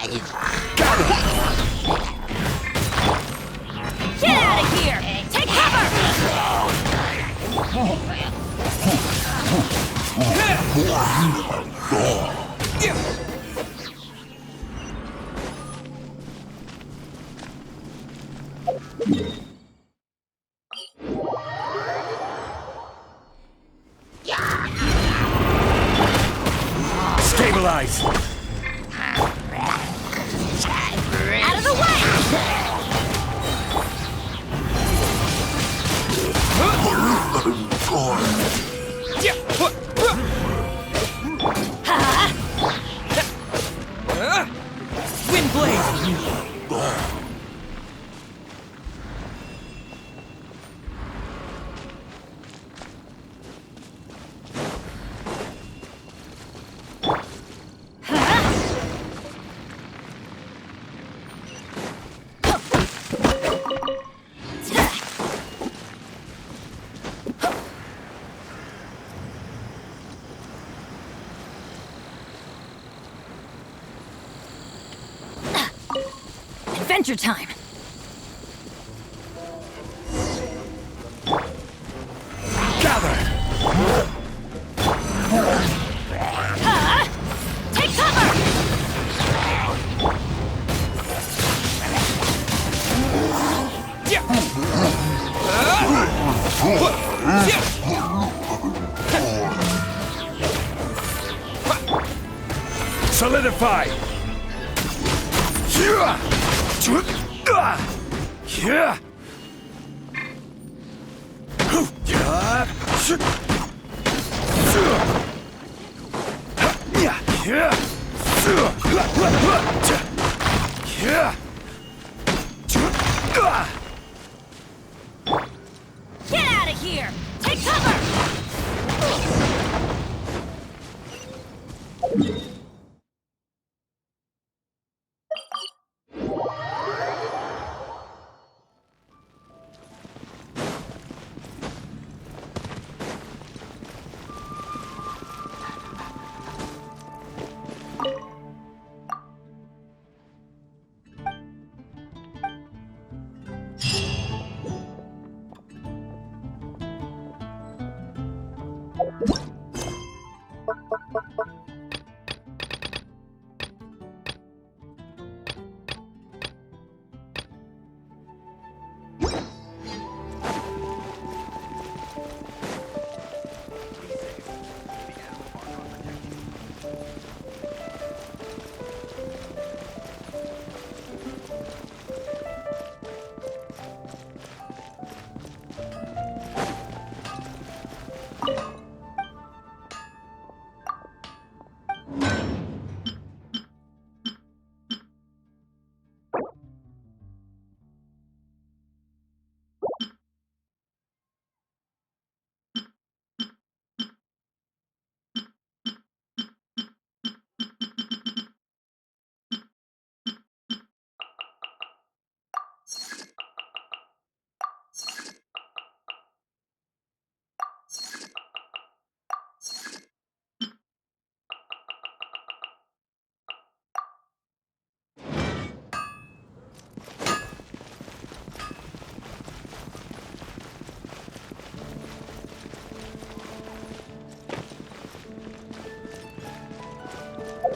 Get out of here! Take cover! Stabilize! Out of the way! Wind blade! Adventure time! Gather! Take cover! Solidify! Get out of here! Take cover!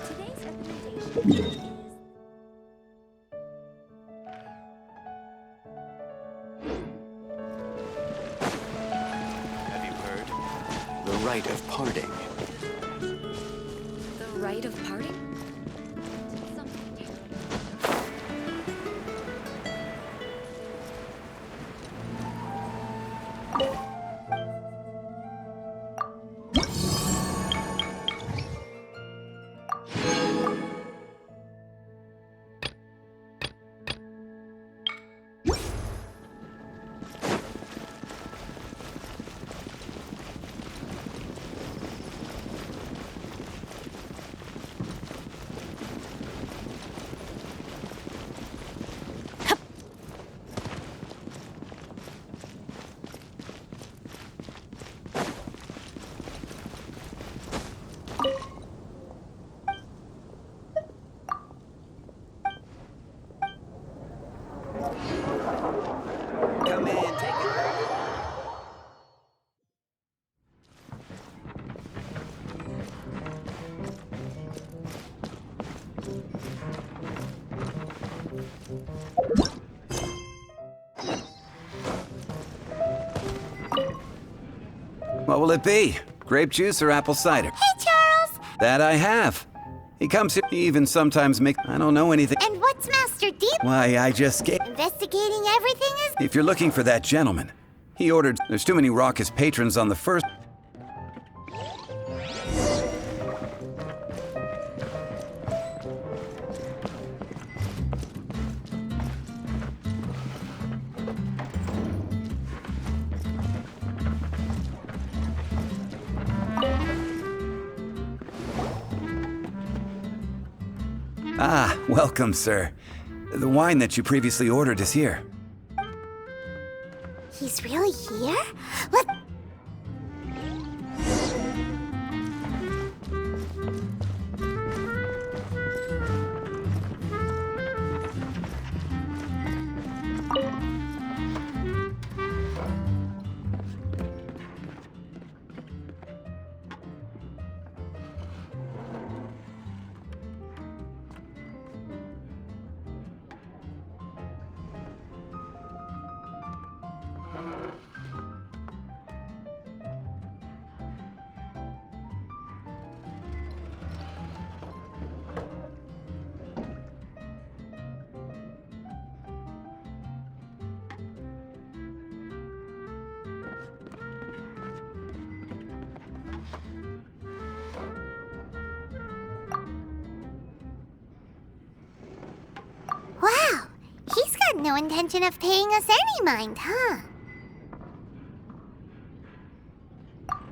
Today's recommendation is Have you heard? The rite of parting. the rite of parting? Something terrible. What will it be? Grape juice or apple cider? Hey, Charles! That I have. He comes here, he even sometimes make. I don't know anything. And what's Master D? Why, I just get. Investigating everything is... If you're looking for that gentleman, he ordered. There's too many raucous patrons on the first. Ah, welcome, sir. The wine that you previously ordered is here. He's really here? What? Wow, he's got no intention of paying us any mind, huh?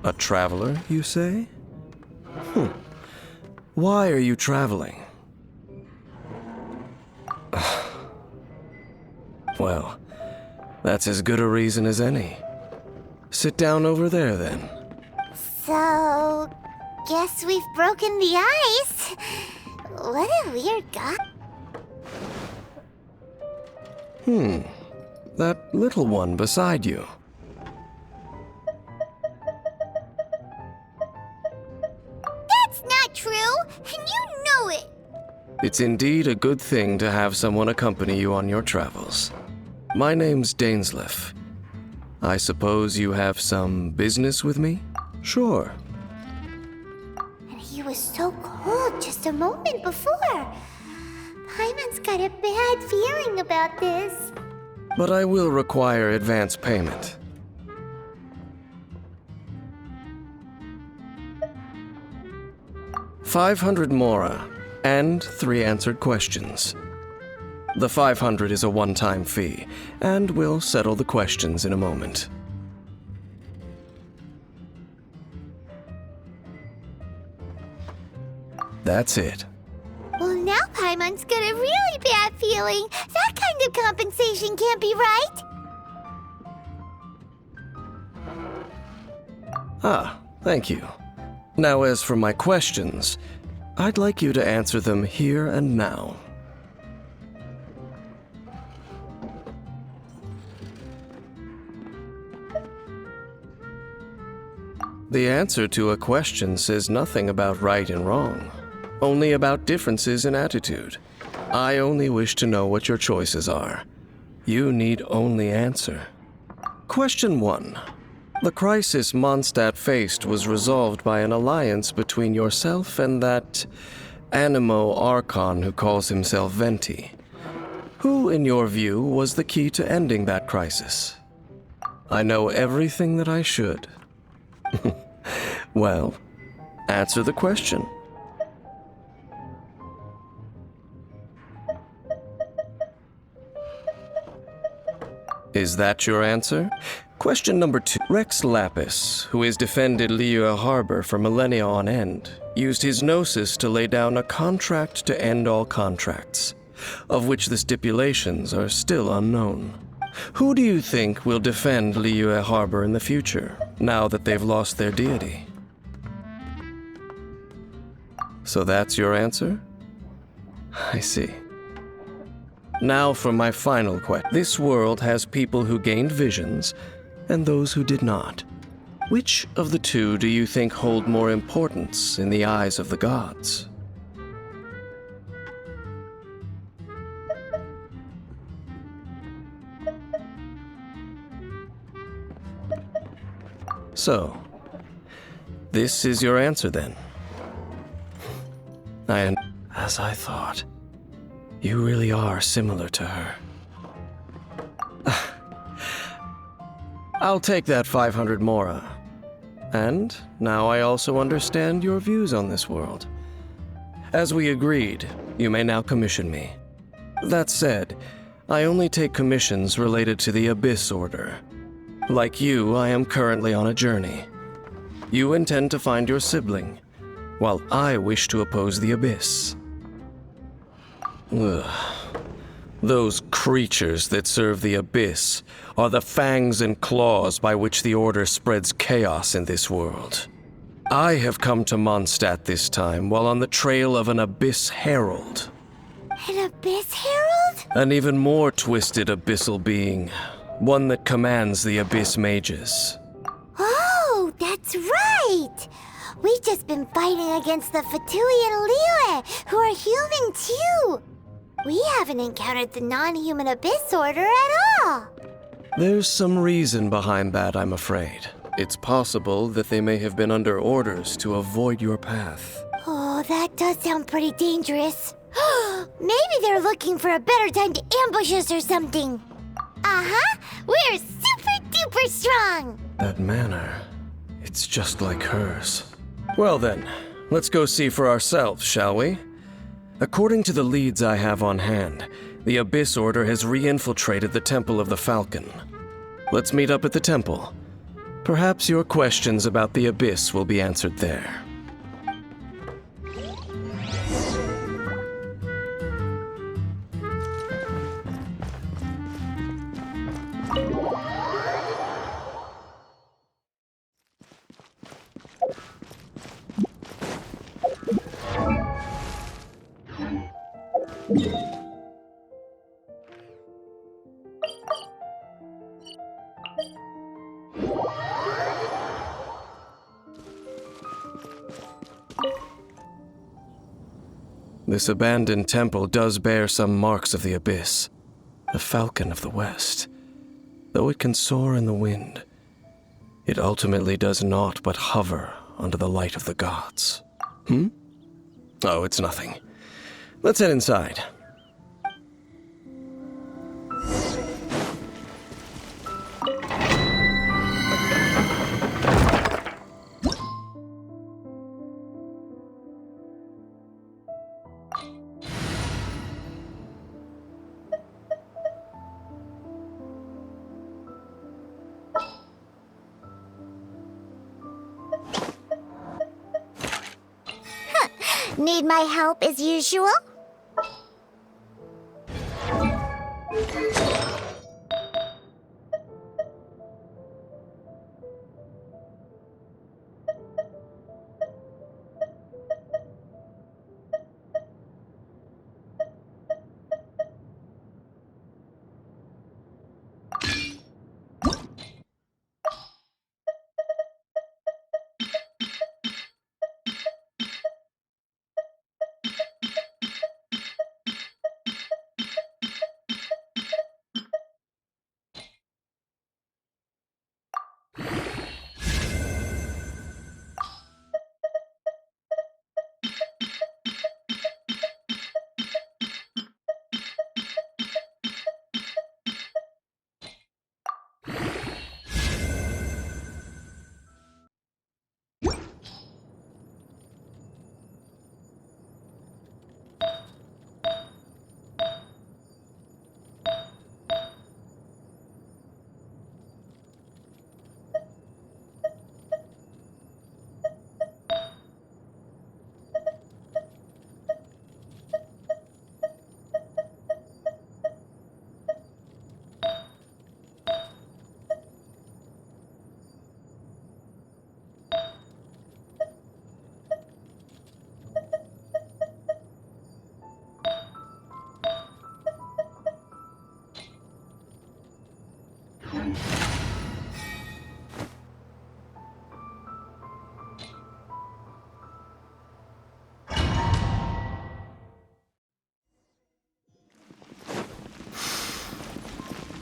A traveler, you say? Why are you traveling? Well, that's as good a reason as any. Sit down over there, then. So, guess we've broken the ice. What a weird guy. That little one beside you. That's not true, and you know it. It's indeed a good thing to have someone accompany you on your travels. My name's Dainsleif. I suppose you have some business with me? Sure. And he was so cold just a moment before. Paimon's got a bad feeling about this. But I will require advance payment. $500 mora and 3 answered questions. The 500 is a one-time fee, and we'll settle the questions in a moment. That's it. Well, now Paimon's got a really bad feeling. That kind of compensation can't be right. Ah, thank you. Now, as for my questions, I'd like you to answer them here and now. The answer to a question says nothing about right and wrong, only about differences in attitude. I only wish to know what your choices are. You need only answer. Question 1. The crisis Mondstadt faced was resolved by an alliance between yourself and that Animo Archon who calls himself Venti. Who, in your view, was the key to ending that crisis? I know everything that I should. Well, answer the question. Is that your answer? Question number 2. Rex Lapis, who has defended Liyue Harbor for millennia on end, used his gnosis to lay down a contract to end all contracts, of which the stipulations are still unknown. Who do you think will defend Liyue Harbor in the future, now that they've lost their deity? So that's your answer? I see. Now for my final question. This world has people who gained visions and those who did not. Which of the two do you think hold more importance in the eyes of the gods? So, This is your answer, then? As I thought. You really are similar to her. I'll take that 500 mora. And now I also understand your views on this world. As we agreed, you may now commission me. That said, I only take commissions related to the Abyss Order. Like you, I am currently on a journey. You intend to find your sibling, while I wish to oppose the Abyss. Ugh. Those creatures that serve the Abyss are the fangs and claws by which the Order spreads chaos in this world. I have come to Mondstadt this time while on the trail of an Abyss Herald. An Abyss Herald? An even more twisted abyssal being, one that commands the Abyss Mages. Oh, that's right! We've just been fighting against the Fatui and Liyue, who are human too! We haven't encountered the non-human Abyss Order at all! There's some reason behind that, I'm afraid. It's possible that they may have been under orders to avoid your path. Oh, that does sound pretty dangerous. Maybe they're looking for a better time to ambush us or something. Uh-huh! We're super duper strong! That manner, it's just like hers. Well then, let's go see for ourselves, shall we? According to the leads I have on hand, the Abyss Order has re-infiltrated the Temple of the Falcon. Let's meet up at the temple. Perhaps your questions about the Abyss will be answered there. This abandoned temple does bear some marks of the Abyss, the Falcon of the West. Though it can soar in the wind, it ultimately does naught but hover under the light of the gods. Oh, it's nothing. Let's head inside. Need my help as usual?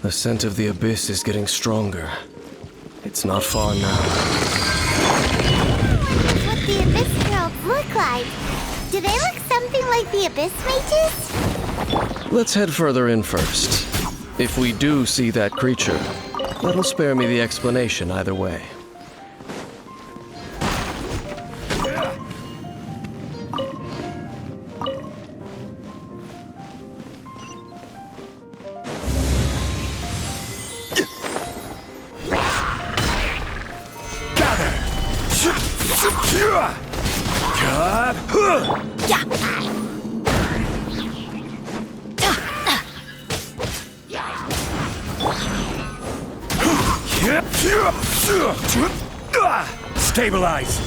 The scent of the Abyss is getting stronger. It's not far now. glide. Do they look something like the Abyss Mages? Let's head further in first. If we do see that creature, that'll spare me the explanation either way. Stabilize.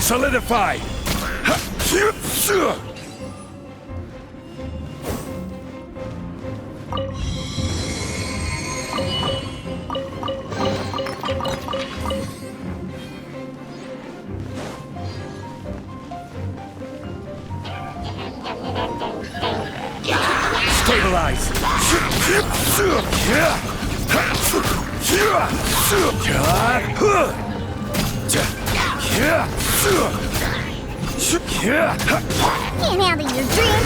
Solidify. Stabilize. Can't handle your dream.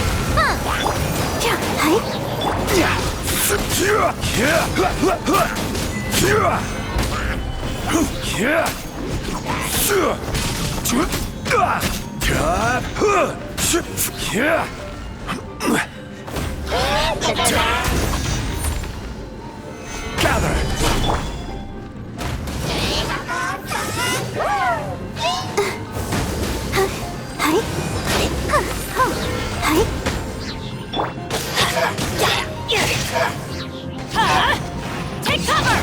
Take cover!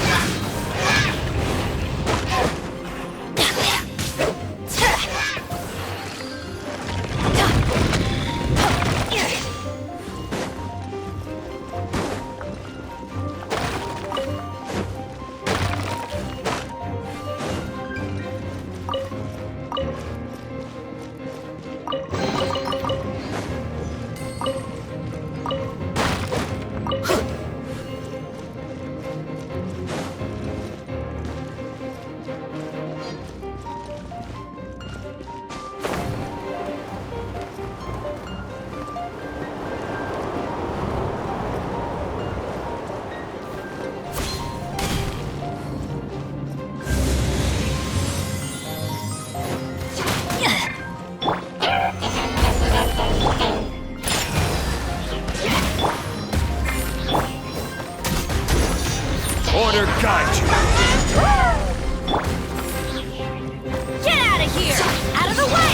Order guide you. Get out of here! Out of the way!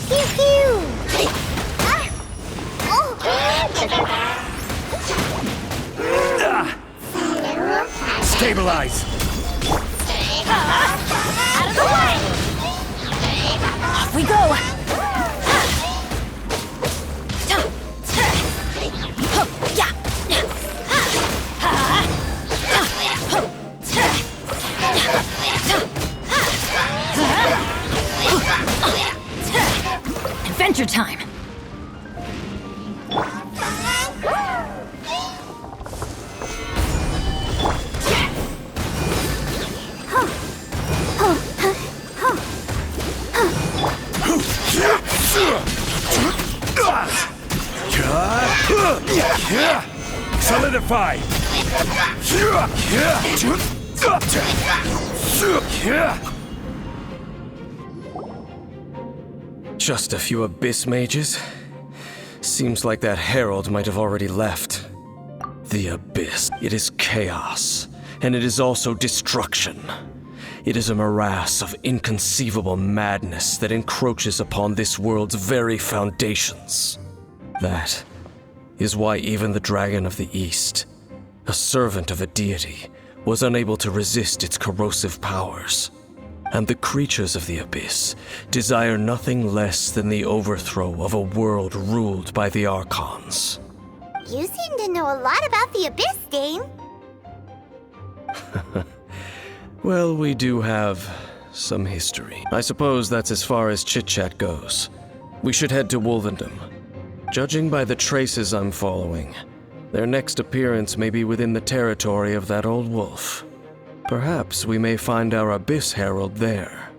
Pew pew! Stabilize. Out of the way! Off we go! Adventure time! Solidify. Just a few Abyss Mages? Seems like that herald might have already left. The Abyss. It is chaos, and it is also destruction. It is a morass of inconceivable madness that encroaches upon this world's very foundations. That is why even the Dragon of the East, a servant of a deity, was unable to resist its corrosive powers. and the creatures of the Abyss desire nothing less than the overthrow of a world ruled by the Archons. You seem to know a lot about the Abyss, Dane. Well, we do have some history. I suppose that's as far as chit-chat goes. We should head to Wolvendom. Judging by the traces I'm following, their next appearance may be within the territory of that old wolf. Perhaps we may find our Abyss Herald there.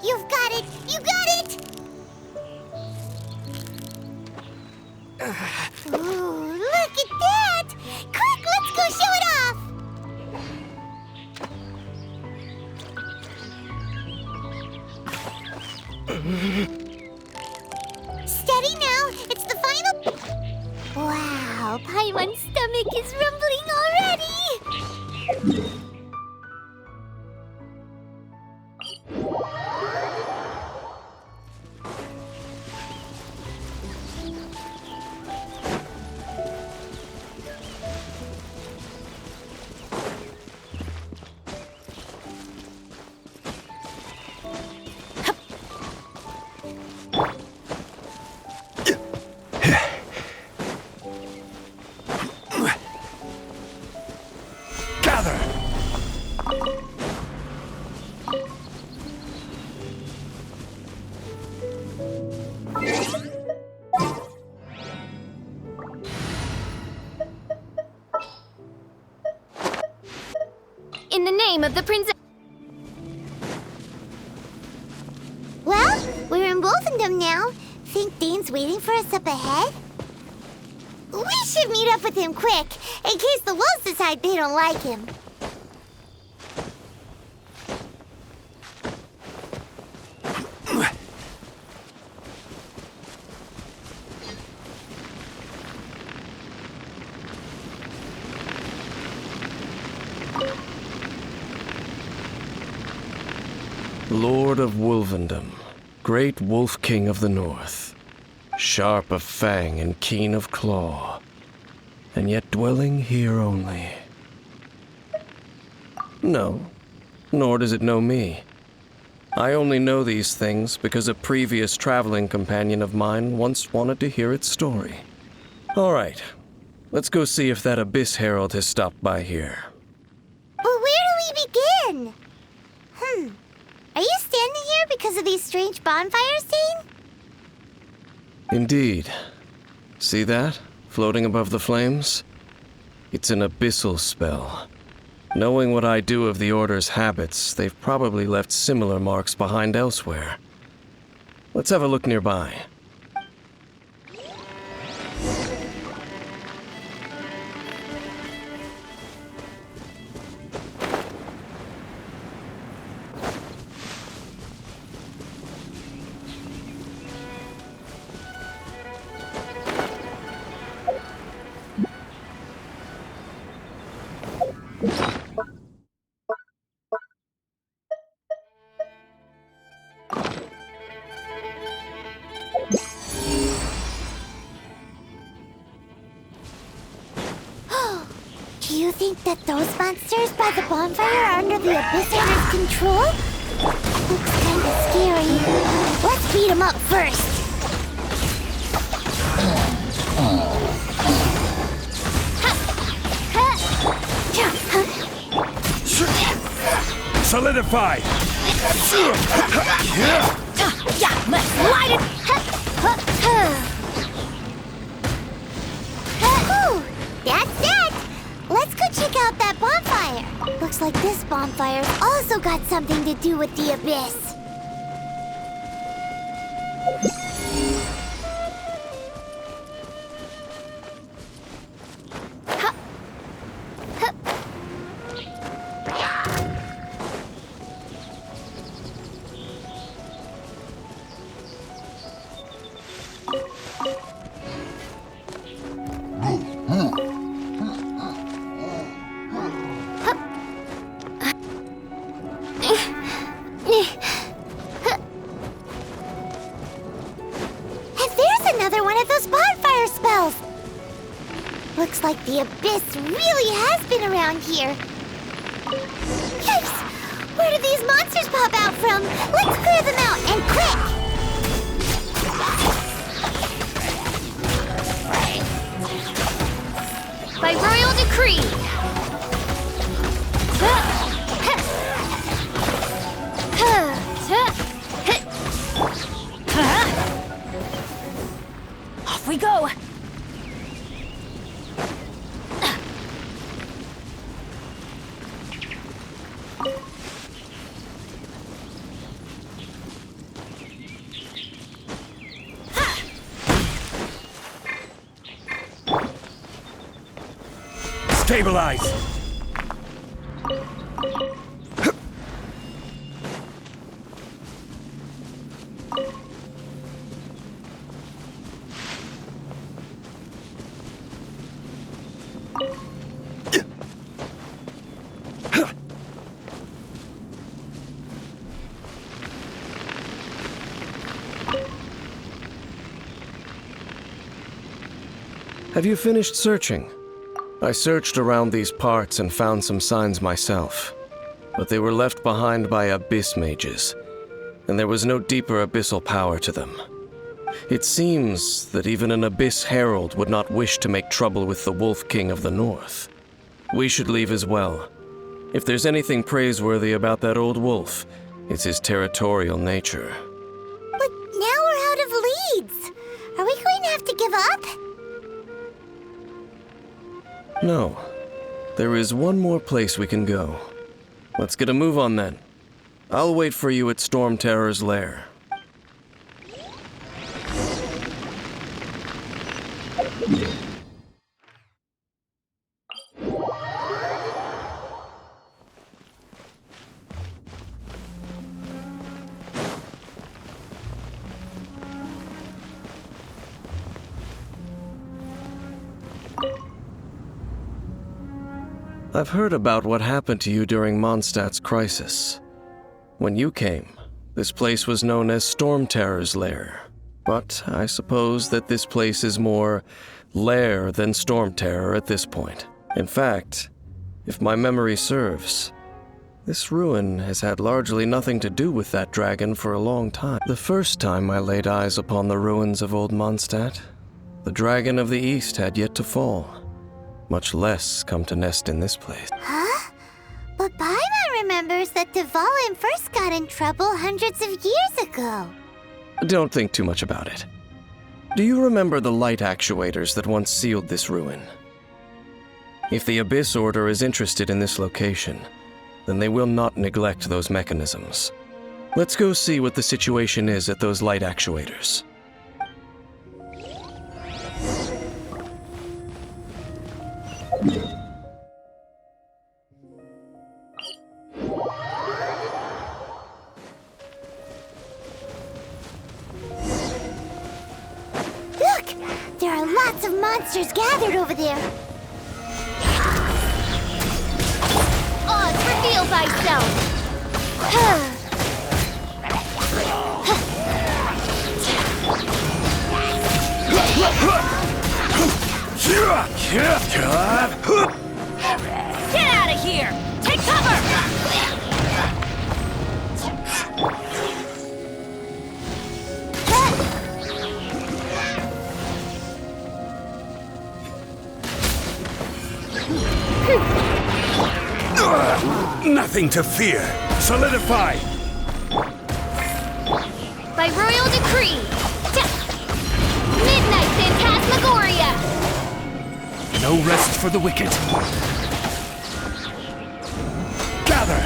You've got it! You got it! Ooh, look at that! Quick, let's go show it off! Steady now, it's the final... Wow, Paimon's stomach is rumbling already! In the name of the princess. Well, we're in Wolfendom now. Think Dane's waiting for us up ahead? We should meet up with him quick, in case the wolves decide they don't like him. Lord of Wolvendom, great Wolf King of the North, sharp of fang and keen of claw, and yet dwelling here only. No, nor does it know me. I only know these things because a previous traveling companion of mine once wanted to hear its story. All right, let's go see if that Abyss Herald has stopped by here. But where do we begin? Are you standing here because of these strange bonfires, Dane? Indeed. See that, floating above the flames? It's an abyssal spell. Knowing what I do of the Order's habits, they've probably left similar marks behind elsewhere. Let's have a look nearby. that those monsters by the bonfire are under the Abyss Order's control? Looks kinda scary. Let's beat them up first. Solidified! Yeah, let's light it! Whew, that's it! Let's go check out that bonfire. Looks like this bonfire's also got something to do with the Abyss. Looks like the Abyss really has been around here. Yikes! Where did these monsters pop out from? Let's clear them out, and quick! By royal decree! Off we go! Stabilize! Have you finished searching? I searched around these parts and found some signs myself, but they were left behind by abyss mages, and there was no deeper abyssal power to them. It seems that even an abyss herald would not wish to make trouble with the Wolf King of the North. We should leave as well. If there's anything praiseworthy about that old wolf, it's his territorial nature. But now we're out of leads. Are we going to have to give up? No. There is one more place we can go. Let's get a move on then. I'll wait for you at Storm Terror's lair. I've heard about what happened to you during Mondstadt's crisis. When you came, this place was known as Storm Terror's lair. But I suppose that this place is more lair than Storm Terror at this point. In fact, if my memory serves, this ruin has had largely nothing to do with that dragon for a long time. The first time I laid eyes upon the ruins of old Mondstadt, the dragon of the East had yet to fall. Much less come to nest in this place. Huh? But Paimon remembers that Dvalin first got in trouble hundreds of years ago. Don't think too much about it. Do you remember the light actuators that once sealed this ruin? If the Abyss Order is interested in this location, then they will not neglect those mechanisms. Let's go see what the situation is at those light actuators. Look! There are lots of monsters gathered over there. Oz, reveal thyself! here! Take cover! Nothing to fear. Solidify. By royal decree! Midnight Phantasmagoria! No rest for the wicked. Gather.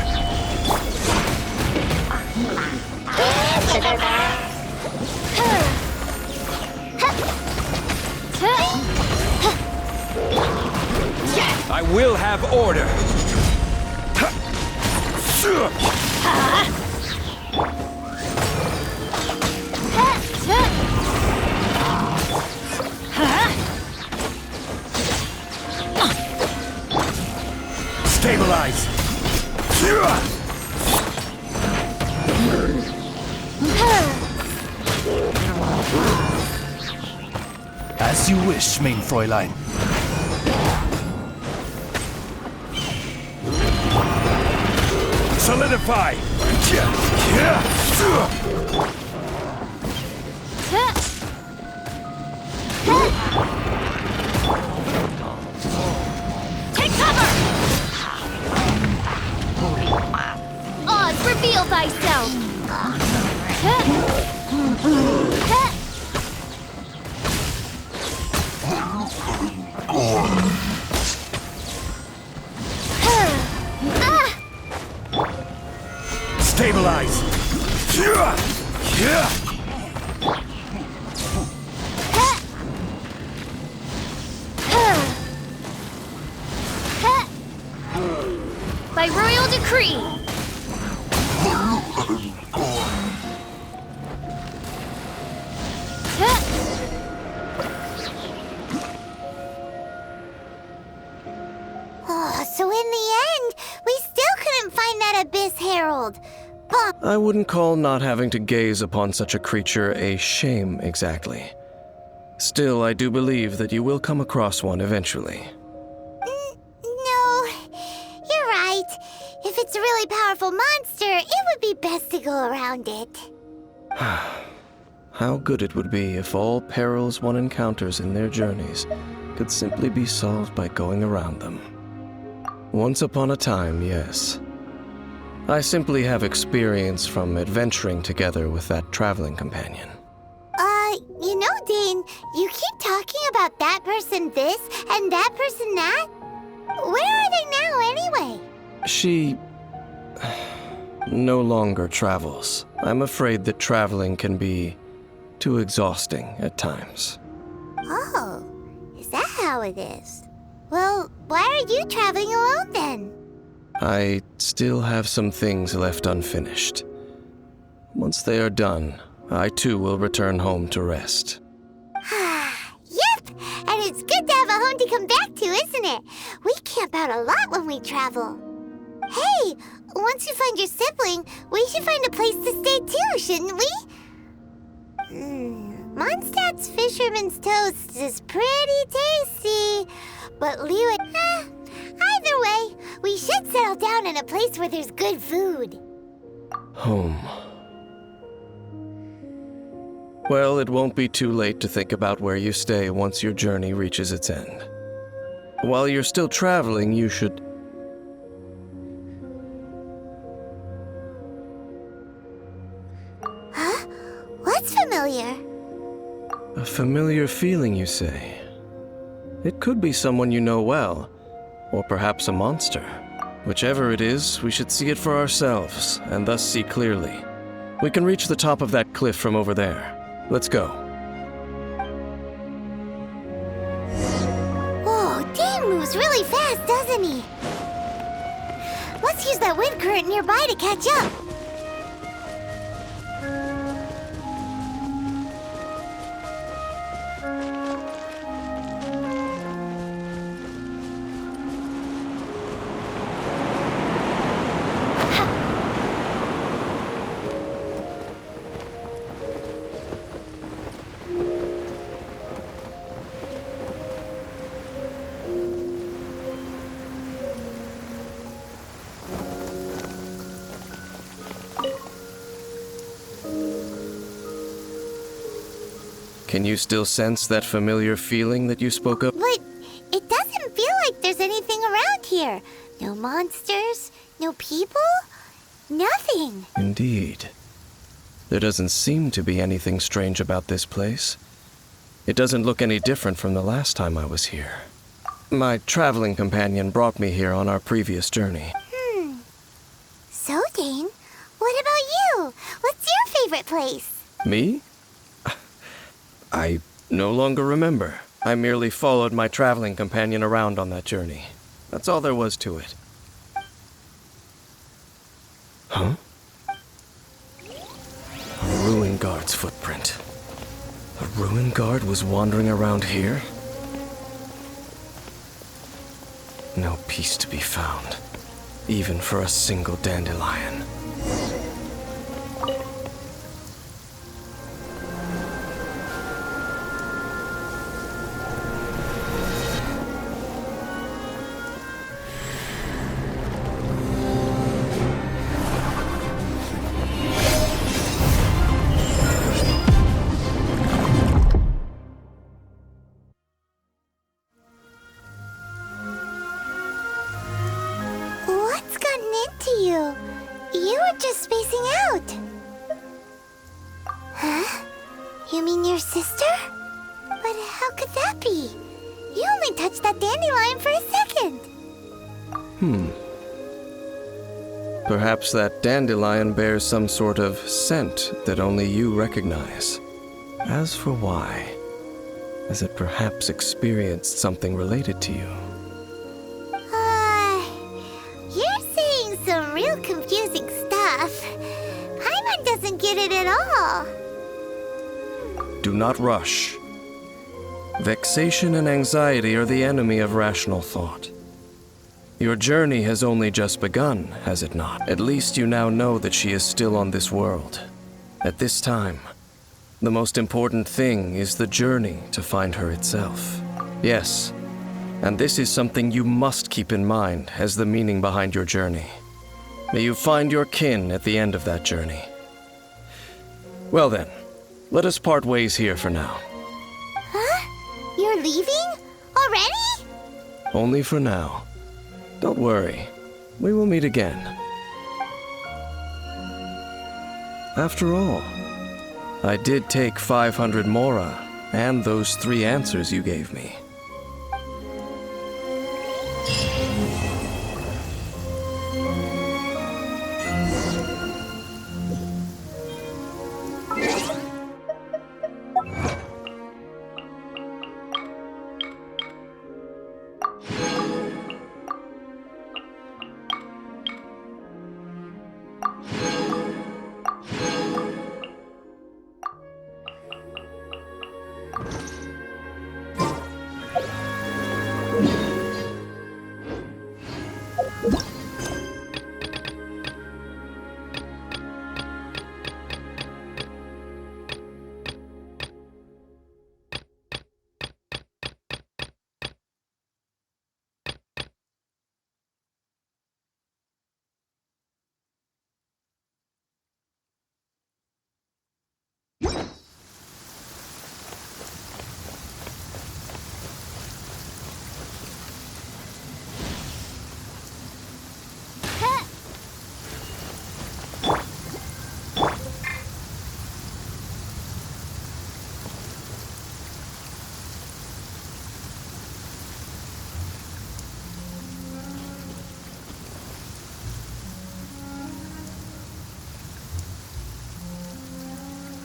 I will have order. Stabilize. As you wish, main Fräulein. Solidify. Take cover! Oz, reveal thyself! Stabilize. By royal decree! Oh, so in the end, we still couldn't find that Abyss Herald. But I wouldn't call not having to gaze upon such a creature a shame exactly. Still, I do believe that you will come across one eventually. no, you're right. If it's a really powerful monster, it would be best to go around it. How good it would be if all perils one encounters in their journeys could simply be solved by going around them. Once upon a time, yes. I simply have experience from adventuring together with that traveling companion. You know, Dane, you keep talking about that person this and that person that. Where are they now, anyway? She no longer travels. I'm afraid that traveling can be too exhausting at times. Oh, is that how it is? Well, why are you traveling alone then? I still have some things left unfinished. Once they are done, I too will return home to rest. Yep, and it's good to have a home to come back to, isn't it? We camp out a lot when we travel. Hey, once you find your sibling, we should find a place to stay too, shouldn't we? Mondstadt's Fisherman's Toast is pretty tasty, but either way, we should settle down in a place where there's good food. Home. Well, it won't be too late to think about where you stay once your journey reaches its end. While you're still traveling, you should... Huh? What's familiar? A familiar feeling, you say? It could be someone you know well, or perhaps a monster. Whichever it is, we should see it for ourselves, and thus see clearly. We can reach the top of that cliff from over there. Let's go. Whoa, Dane moves really fast, doesn't he? Let's use that wind current nearby to catch up. Can you still sense that familiar feeling that you spoke of? But it doesn't feel like there's anything around here. No monsters, no people, nothing. Indeed. There doesn't seem to be anything strange about this place. It doesn't look any different from the last time I was here. My traveling companion brought me here on our previous journey. So, Dane, what about you? What's your favorite place? Me? I no longer remember. I merely followed my traveling companion around on that journey. That's all there was to it. Huh? A ruin guard's footprint. A ruin guard was wandering around here? No peace to be found, even for a single dandelion. What's gotten into you? You were just spacing out. Huh? You mean your sister? But how could that be? You only touched that dandelion for a second. Perhaps that dandelion bears some sort of scent that only you recognize. As for why, has it perhaps experienced something related to you? You're saying some real confusing stuff. Paimon doesn't get it at all. Do not rush. Vexation and anxiety are the enemy of rational thought. Your journey has only just begun, has it not? At least you now know that she is still on this world. At this time, the most important thing is the journey to find her itself. Yes, and this is something you must keep in mind as the meaning behind your journey. May you find your kin at the end of that journey. Well then, let us part ways here for now. Huh? You're leaving? Already? Only for now. Don't worry, we will meet again. After all, I did take 500 mora and those 3 answers you gave me.